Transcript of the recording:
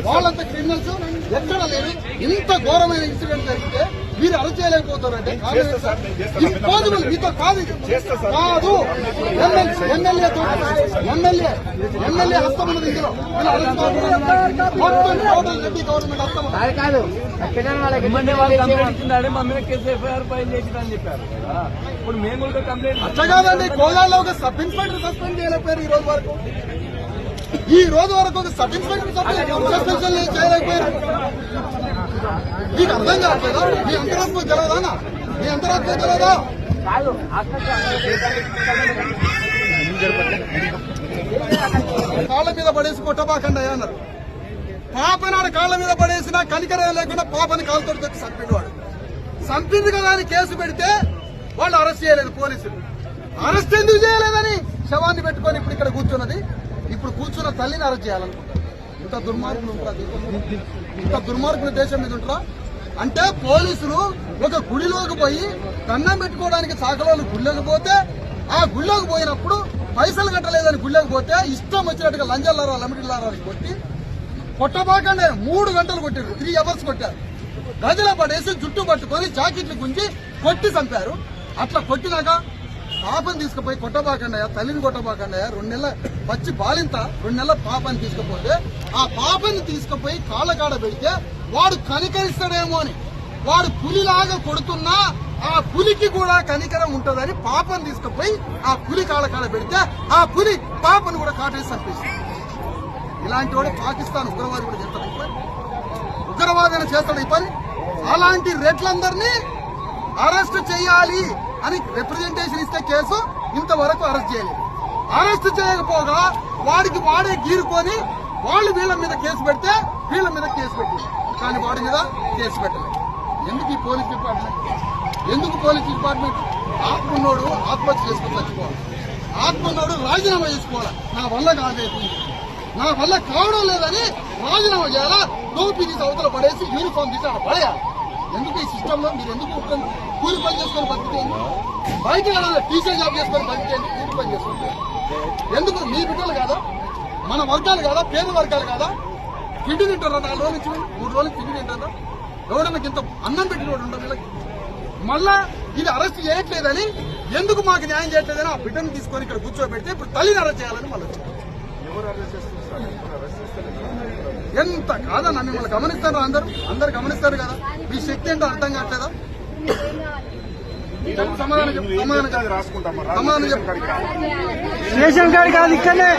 వాళ్ళంతా క్రిమినల్స్ ఎక్కడ లేరు. ఇంత ఘోరమైన ఇన్సిడెంట్ జరిగితే మీరు అరెస్ట్ చేయలేకపోతారంటే ఇంపాసిబుల్. మీతో కాదు కాదు ఎమ్మెల్యే హస్తం ఉన్నది ఇందులో. మొత్తం టోటల్ రెడ్డి గవర్నమెంట్ హస్తం కాదు. ఇప్పుడు మేము కంప్లైంట్ అట్లా కాదండి. కోదాల్లో ఒక సబ్ ఇన్స్పెక్టర్ సస్పెండ్ చేయలేకపోయారు ఈ రోజు వరకు. ఈ రోజు వరకు ఒక సబ్ ఇన్స్పెక్టర్ సస్పెన్షన్ చేయలేకపోయారు. మీకు అర్థం కావట్లేదా? మీ అంతరాత్మ తెలవదా? మీ అంతరాత్మ తెలవదా? కాళ్ళ మీద పడేసి కొట్టబాకండి అన్నారు. పాపనాడు కాళ్ళ మీద పడేసినా కనికరం లేకుండా పాపని కాలుతో చంపిండు. వాడు చంపింది కదా అని కేసు పెడితే వాళ్ళు అరెస్ట్ చేయలేదు పోలీసులు. అరెస్ట్ ఎందుకు చేయలేదని శవాన్ని పెట్టుకొని ఇప్పుడు ఇక్కడ కూర్చున్నది. ఇప్పుడు కూర్చున్న తల్లిని అరెస్ట్ చేయాలనుకుంటారు. ఇంత దుర్మార్గులు ఉంటారు. ఇంత దుర్మార్గుల దేశం మీద ఉంటారా? అంటే పోలీసులు ఒక గుడిలోకి పోయి దండం పెట్టుకోవడానికి సాకలోని గుళ్ళకి పోతే, ఆ గుళ్ళోకి పోయినప్పుడు పైసలు కట్టలేదని గుళ్ళకి పోతే ఇష్టం వచ్చినట్టుగా లంజల్లారా లమిటిల్లారా కొట్టి కొట్టబాకండి 3 గంటలు కొట్టారు. 3 అవర్స్ కొట్టారు. గదిలో పడేసి జుట్టు పట్టుకొని జాకెట్లు గుంజి కొట్టి చంపారు. అట్లా కొట్టినాక పాపని తీసుకుపోయి కొట్టబాకండి, తల్లిని కొట్టబాకండి. 2 నెలల పచ్చి బాలింత 2 నెలల పాపని తీసుకుపోతే ఆ పాపని తీసుకుపోయి కాళ్ళకాడ పెడితే వాడు కనికరిస్తాడేమో అని, వాడు పులిలాగా కొడుతున్నా ఆ పులికి కూడా కనికరం ఉంటుందని పాపని తీసుకుపోయి ఆ పులి కాళ్ళకాడ పెడితే ఆ పులి పాపను కూడా కాటేసి చంపేసింది. ఇలాంటి వాడు పాకిస్తాన్ ఉగ్రవాది కూడా చేస్తాడు ఈ పని. ఉగ్రవాదైనా చేస్తాడు ఈ పని. అలాంటి రెడ్లందరినీ అరెస్ట్ చేయాలి అని రిప్రజెంటేషన్ ఇస్తే కేసు ఇంతవరకు అరెస్ట్ చేయలేదు. అరెస్ట్ చేయకపోగా వాడికి వాడే గీరుకొని వాళ్ళు వీళ్ళ మీద కేసు పెడితే వీళ్ళ మీద కేసు పెట్టింది. కానీ వాడి మీద కేసు పెట్టలేదు. ఎందుకు ఈ పోలీస్ డిపార్ట్మెంట్? ఎందుకు పోలీస్ డిపార్ట్మెంట్? ఆత్మన్నోడు ఆత్మహత్య చేసుకుని చచ్చిపోవాలి. ఆత్మన్నోడు రాజీనామా చేసుకోవాలి. నా వల్ల కాదేది, నా వల్ల కావడం లేదని రాజీనామా చేయాలా? టోపీ తీసి అవతల పడేసి యూనిఫామ్ తీసి అక్కడ పడేయాలి. ఎందుకు ఈ సిస్టమ్ లో మీరు ఎందుకు కూలి పని చేసుకొని బతికేయండి? బయట టీచర్ జాబ్ చేసుకొని బతికేయండి. కూలి పని చేసుకుంటే ఎందుకు? మీ బిడ్డలు కాదా? మన వర్గాలు కాదా? పేద వర్గాలు కాదా? తిండి తింటారా? 4 రోజులు ఇచ్చి 3 రోజులు తిండి తింటారా? ఎవడన్నా ఇంత అన్నం పెట్టిన వాడు ఉండవు వీళ్ళకి. మళ్ళా ఇది అరెస్ట్ చేయట్లేదని, ఎందుకు మాకు న్యాయం చేయట్లేదని ఆ బిడ్డను తీసుకొని ఇక్కడ కూర్చోబెడితే ఇప్పుడు తల్లిని అరెస్ట్ చేయాలని మళ్ళీ ఎంత కాదన్నా. మిమ్మల్ని గమనిస్తారు, అందరు గమనిస్తారు కదా. మీ శక్తి ఏంటో అర్థం కావట్లేదా? సమాధానం చెప్పు. రేషన్ కార్డు కాదు ఇక్కడనే